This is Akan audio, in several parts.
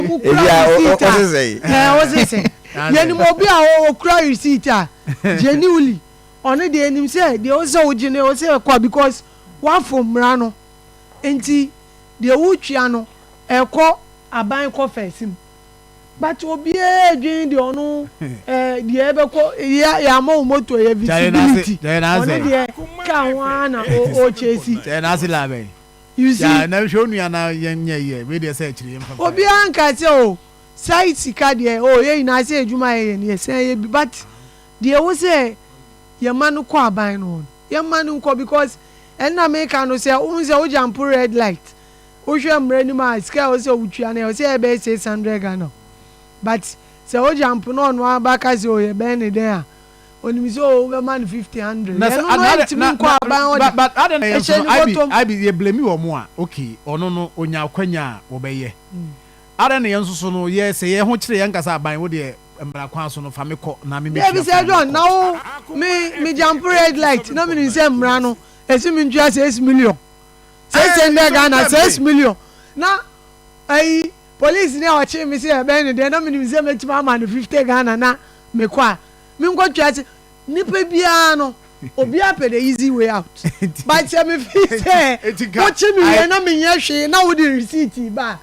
What's it say? Yenimobia o cry receipt genuinely. Only the enim say they also general say because one from Rano enti the Uchiano eko aban ko fesim. But obi edwin de ono the ebeko ya ma moto e visibility. Only the kan wana o chesi. Na se la be. You see, ya na show nu ana ye we dey say chiri mfa. Obi anka say o site sika de o ye na say adwuma ye ne say ye but the wo say ye manu ko aban no. Ye manu ko because na make no say o say o jump red light. O hwe mra ni ma sika o say o twia na o say e be 600 Ghana. But say o jump no no abaka say o ye be ne den a onimi so we man 50-100 but I be ye blame you mo a okay ono no onya kwanya wo be ye ada ne yenso so no ye say ye ho kire ye nkasa aban wo de mbra kwan so no fa me ko na me be say John now me jump red light na me say mbra no esi me ntwa 6 million 600 Ghana 6 million na ai police ne o che me say be ne de na me say me tima man 50 Ghana na me kwa me nko twa nipa bia no obi apɛ the easy way out but me feel say watching me na me nya hwe na wo the receipt ba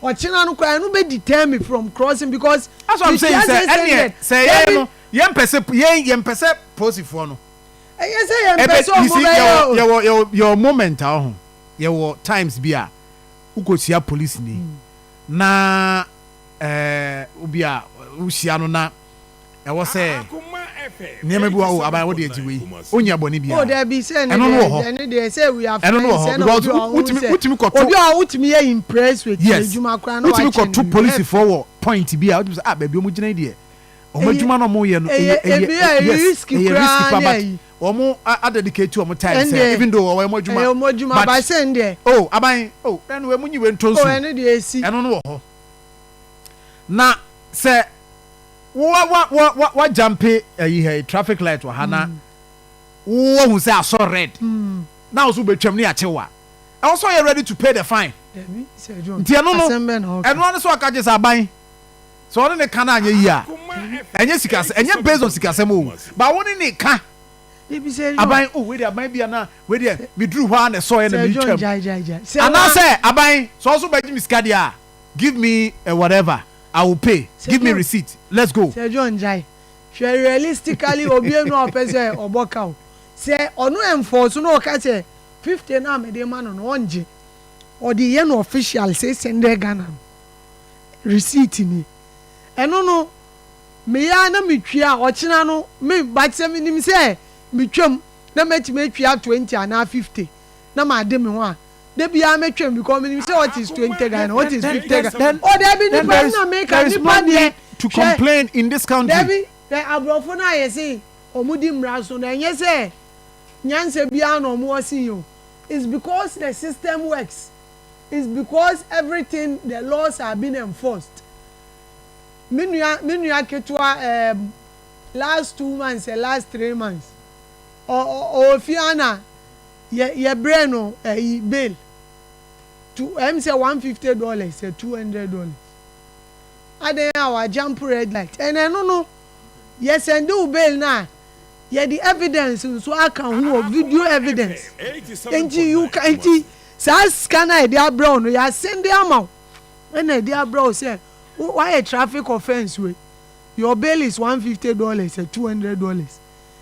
ochina no kwa no be deter me from crossing because that's what I'm saying say no yem pese posifo no yes say yem pese o mo your moment ho your times bia ukosia police ni na obi a usia no na e wo say name bi wa aban wo de ajiwe onya boni bia o there be say ne dey say we have friends because utimi ko to obi a utimi ye impress with ejuma kra no utimi ko to police forward point bia utimi say baby o mo gina de o mo juma no mo ye no risky kra o mo dedicate to o mo time say even though o mo juma but say there oh aban oh then we munyi we ntonso o ene dey esi eno no ho na say what jumpe here traffic light wa hana wo hu say aso red now so betwam ne achewa also you ready to pay the fine nti eno no eno an so aka je saban so one ne kana anya yi a enye sikase enye based on sikase mo ba woni ne ka aban oh we dey aban bia na we dey me dru hwa na so ye na me twam ana say aban so baji mi sikade a give me whatever I will pay. Give me receipt. Let's go. Say John Jai. Realistically, obi enu opese oboka o. Say onu enforce no ka say 50 na me dey man no onje. Or the yen official say send Ghana. Receipt ni. Eno no me ya na me twia ochina no me but say me nim say me twam na meti me twia 20 and 50. Na ma de me ho a they be a metrim because when you say what is 20 Ghana, what is 50 Ghana? Oh, there be the person make a need to complain in this country. There be the abrofona you say, omudi mraso na you say, nyanse bia no mo see you. It's because the system works. It's because everything the laws are being enforced. Minua ketwa last 2 months, last 3 months. Or Fiana ye brain no bail to say $150 say $200 ade our jump red light and no yes and do bail na ye the evidence so aka who video evidence and you can say scanner dia brown you send them out and dia brown say why a traffic offense way your bail is $150 say $200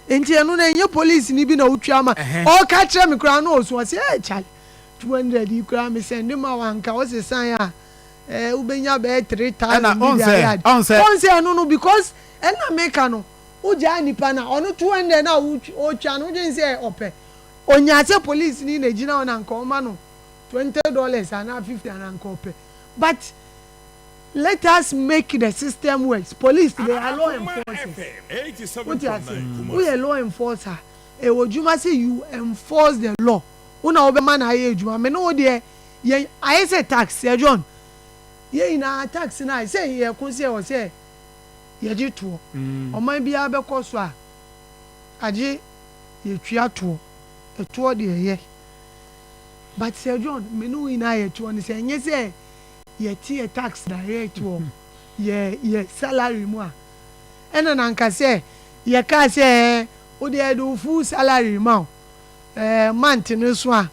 enti eno na enye police ni bi na utwa ma o ka kire me kra na oso say chale 200 yi kra me send ma wanka o se san ya ubenya be 3000 on say no because ena make no uja nipa na ono 200 na o twa no je say ope onya se police ni na gina na nka o ma no $20 and 50 and nka ope but let us make the system works. Police, they are law enforcers. What you say? We are law enforcer. What you must say, you enforce the law. Una obeman aye juma. Me no dey. Ye I say tax, John. Ye na tax na say ye kunse o say ye ji to. O man bia be ko so a. Aje ye twia to. E to dey ye. But Sir John, me no ina ye to ni say nye say yɛte yɛ tax direct wɔ yɛ salary mu a ɛna nanka sɛ yɛka sɛ wode ɛde wo full salary ma month no so a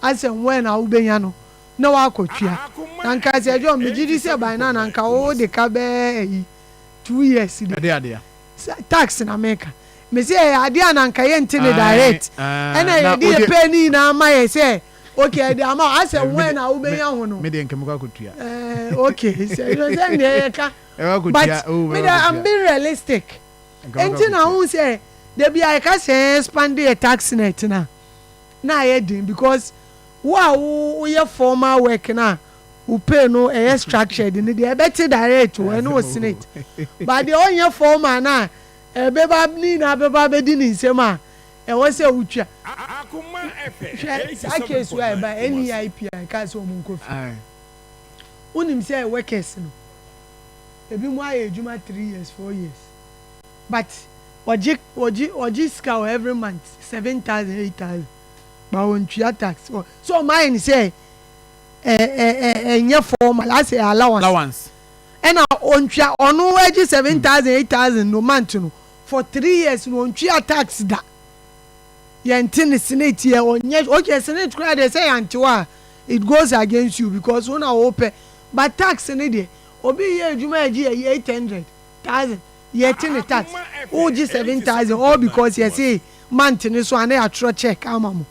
asɛ nwɛ na wobɛnya no na wakɔtua nanka sɛ dwɔ megye di sɛ ban na nanka wode ka bɛɛ 2 years de tax na meka mesi adeɛ a nanka yɛnte ne direct ɛna yɛde yɛ pɛ ni nyinaa ma yɛ sɛ okay de ama asɛ nwɛ na wobɛnya ho no mede nkɛmukɔ akɔtua okay sɛ neɛ yɛka but I'm being realistic enti na ho sɛ da bi a yɛka sɛ expand yɛ tax net na ayɛ den because wo a woyɛ formal work na wo pay no ɛyɛ structured ne deɛ ɛbɛte direct wo ɛne wo senate but deɛ ɔnyɛ formal na ɛbɛba ni na bɛba bɛdi ne nsɛm a ɛwɔ sɛ wotwa hwɛ saa case wo a ɛba NEIP a ɛka sɛ ɔmo nkɔfi wonim sɛ workers no ebi mu ayɛ adwuma 3 years 4 years but wɔgye sika wɔ every month 7,000 8,000 but wɔntua tax so ɔmo ayɛ ne sɛ ɛnyɛ formal asɛ allowance ɛna ɔntua ɔno agye 7,000 8,000 no month no for 3 years no ɔntua tax da yɛnte ne senate yɛ ɔnyɛ okay senate kora deɛ sɛ yɛnte hɔ a it goes against you because wo na wɔpɛ but tax ne deɛ obi yɛ adwuma agye yɛ 800,000 yɛte ne tax wogye 7,000 all because yɛse month ne so ane atwerɛ check ama mo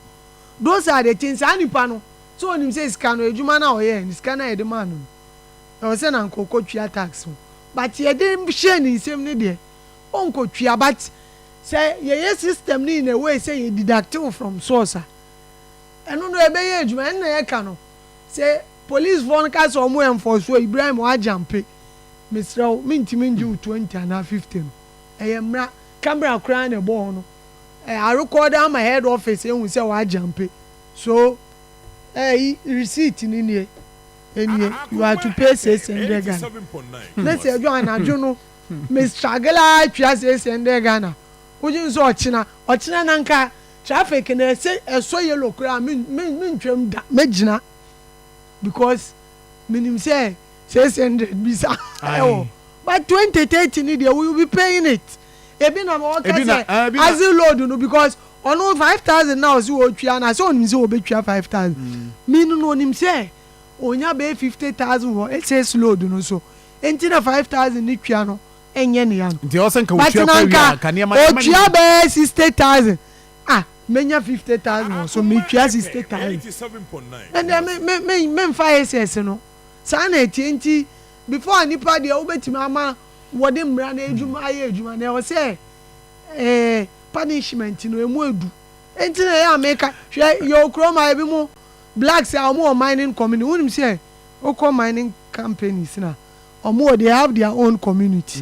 those are the things saa nipa no so onim sɛ sika no adwuma no a ɔyɛ ne sika no a yɛde ma no ɛwɔ sɛ na nkɔkɔtua tax ho but yɛde hyɛ ne nsɛm ne deɛ ɔnkɔtua but sɛ yɛyɛ system no in a way sɛ yɛ deductive from source a ɛno no ɛbɛyɛ adwuma ɛno na yɛka no sɛ police foɔ no ka sɛ ɔmo ɛmfɔ so Ibrahim wagyampe mesrɛ wo mentimi ngye wo 20 anaa 50 no ɛyɛ mmara camera koraa na ɛbɔ hɔ no arekɔda ama head office ehu sɛ wagyampe so receipt ni nie you have to pay 600 Ghana na sɛ ɛdwo anadwo no me struggle atwa 600 Ghana wogye nso ɔkyena nanka traffic na ɛsɔ yellow koraa mentwam da mɛgyina because minim sɛ 600 bisa but 2030 ni deɛ we will be paying it ebi na ma ɔka sɛ as load no because ɔno 5,000 na ɔsi wɔtwa na sɛ ɔnim sɛ wɔbɛtwa 5,000 minu no ɔnim sɛ ɔnya bɛyɛ 50,000 wɔ excess load no so enti na 5,000 ni twa no ɛnyɛ ne ya no nti ɔsɛ nka wɔtwa kɔwia ka nneɛma ɔtwa bɛyɛ 60,000 menya 50,000 wɔ so metwa 60,000 ɛnna memfa SS no saa na etie nti before nipa deɛ wobɛtumi ama wɔde mmara na adwuma ayɛ adwuma na ɛwɔ sɛ punishment no emu edu enti na ɛyɛ ameka hwɛ yɛ okuro ma ebi mu blacks a ɔmo wɔ mining community wonim sɛ okɔ mining companies na ɔmo they have their own community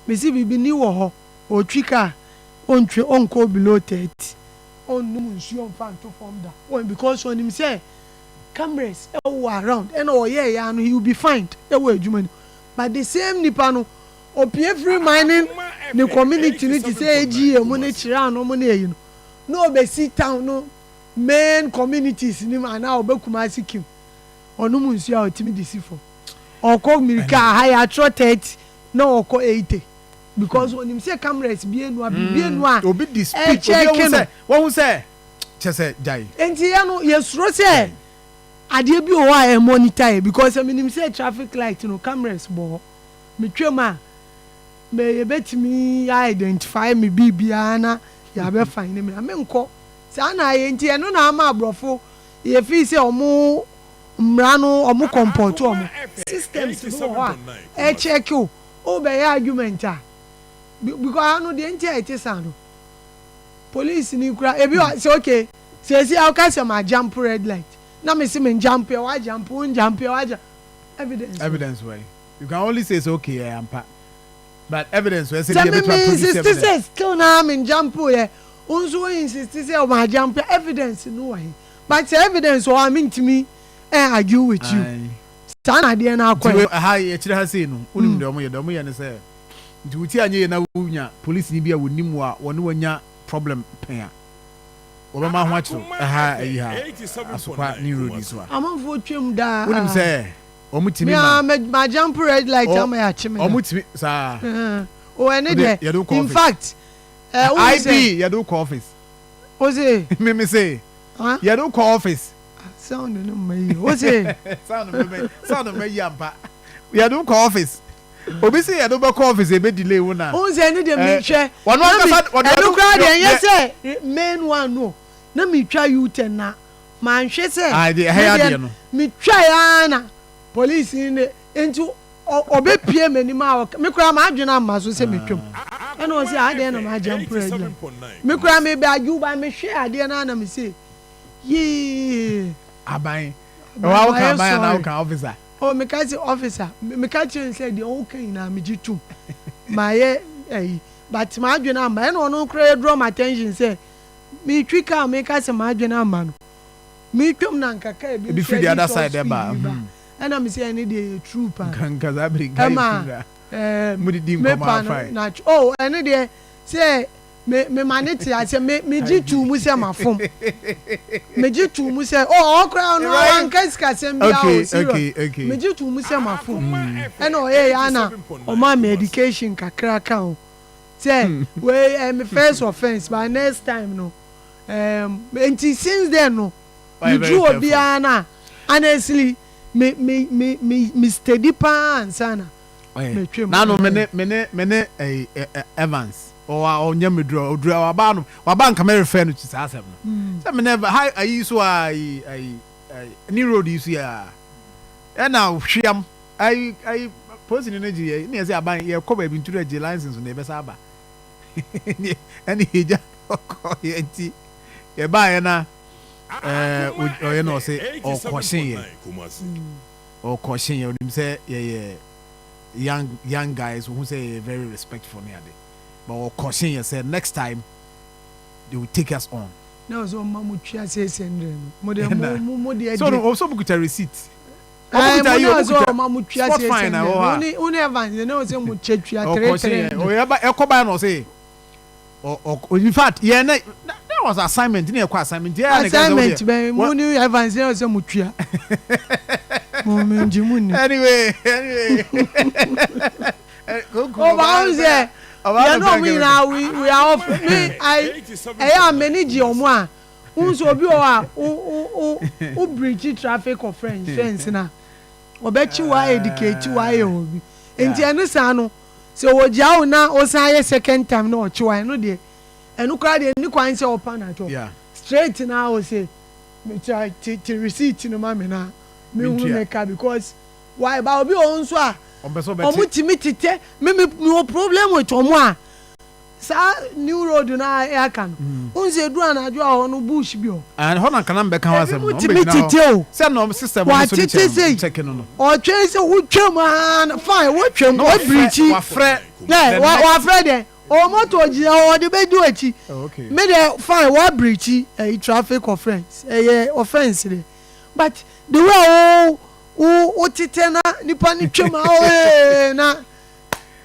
mesi bibi ni wɔ hɔ otwi kaa ontwe onko below 30 onum nsuo mfa nto fam da when because onim sɛ cameras ɛwɔ around ɛna ɔyɛ ya no he will be fined ɛwɔ adwuma no but the same nipa no opie free mining ne community no ti sɛ egi emu ne kyerɛ ano mo ne eyi no na obesi town no main communities ni ma na obekuma sikim onum nsuo a otimi di sifo ɔkɔ mirika ha ya tro 30 na ɔkɔ 80 because onim sɛ cameras bienu a obi di speed obi won sɛ kyese jai enti ya no yesuro sɛ adeɛ bi wɔ hɔ a monitor because minim sɛ traffic light no cameras bɔ metwam a me yɛbɛtumi identify me bibia na yɛabɛ fine me menkɔ saa na ayɛ nti ɛno na ama aborɔfo yɛfii sɛ ɔmo mmara no ɔmo comport ɔmo systems no wɔ hɔ a ɛkyɛke o wobɛyɛ argument a because ano deɛ nti a ɛte saa no police ni kura ebi wa sɛ okay sɛsi a woka sɛ ma jump red light na me si me jump ya wa jump evidence way you can only say it's okay ampa but evidence we say the insist say still na me jump ya unso insist say o ma jump evidence no way but the evidence o am ntimi argue with you sana de na akwa ha ye kire ha sei no unim de omo ye ne say nti wuti anye na wunya police ni bia wonim wa woni wanya problem pen obama ho akyero aha ayi ha asokwa new road so a amanfo twem da wonim sɛ omutimi ma jump red light am ya chime omutimi sa o ene de in fact IB yado call office o say me say yado call office sound no mai o say sound me yampa yado call office obi say yado be call office e be delay wona o say ene de me hwe wono kasa yado crowd yen say main one no na me twa U10 na man hwe say ah de ha no me twa ya na police ni enti obepie mani ma me kura ma adwena ma so se metwam ena o se ade na ma jam prayer me kura me be aju ba me hwe ade na na me se ye aban wa ka ban na ka officer o me ka se officer me ka chen say de o kan na me jitu ma ye but ma adwena ma ena no kura draw my attention say me twika me ka se ma adwena ma no me twam na nkaka e be free the other side there ba and I'm saying the troop kan kazabri guy mudi me na oh and they say me manage I say me jitu mu say mafom me jitu mu say oh okra no an kaska sem bia o okay me jitu mu say mafom and oh yeah na o ma medication kakra kan say we me first offense by next time no until since then no you do obia na honestly me steady pan sana me twem na no me Evans o nya me draw wa ba no wa ba nka me refer no chisa asem no say me never hi ayi so ai ni road yi so ya na hwiam ai post ni energy ni say aban ye ko ba bi nturu age license no e be sa ba ani hija ko yenti ye ba ye na you know say or question you say yeah young guys who say very respectful near there but or question you say next time they will take us on no so mamu twa say send mo de so no also book a receipt mamu twa say send uni Evans you know say mo twa 33 o ya ba ekoba no say or in fact yeah was assignment ni ekwa assignment ya assignment be mu ni Evans na say mutwa mo menji mu ni anyway go ba say you know we are off me I am manage omo a unso obi o bridge traffic offense na obechi wa educate wa ye obi enti enu sa no so wo jawo na o san ye second time na o chiwa no de enu kra de ni kwan se opa na to straight na o say me try to receipt no ma me na me hu me ka because why ba obi o nso a omo timi tete me problem with omo a sa new road na ya kan unse du anaju a ho no bush bi o and ho na kana mbeka wasem no timi tete o se no system no so check no o twen se wo twem an fine wo twem wo bridge wa frɛ wa frɛ de o moto ojina o de be do achi me de fine wa bridge traffic offense offense de but the way o tete na nipa ni twem na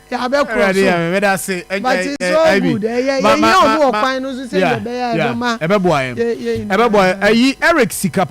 ya be cross me da say but it's so good yeah no o kwan no so say be ya be ma ebe boy ayi Eric Sikapa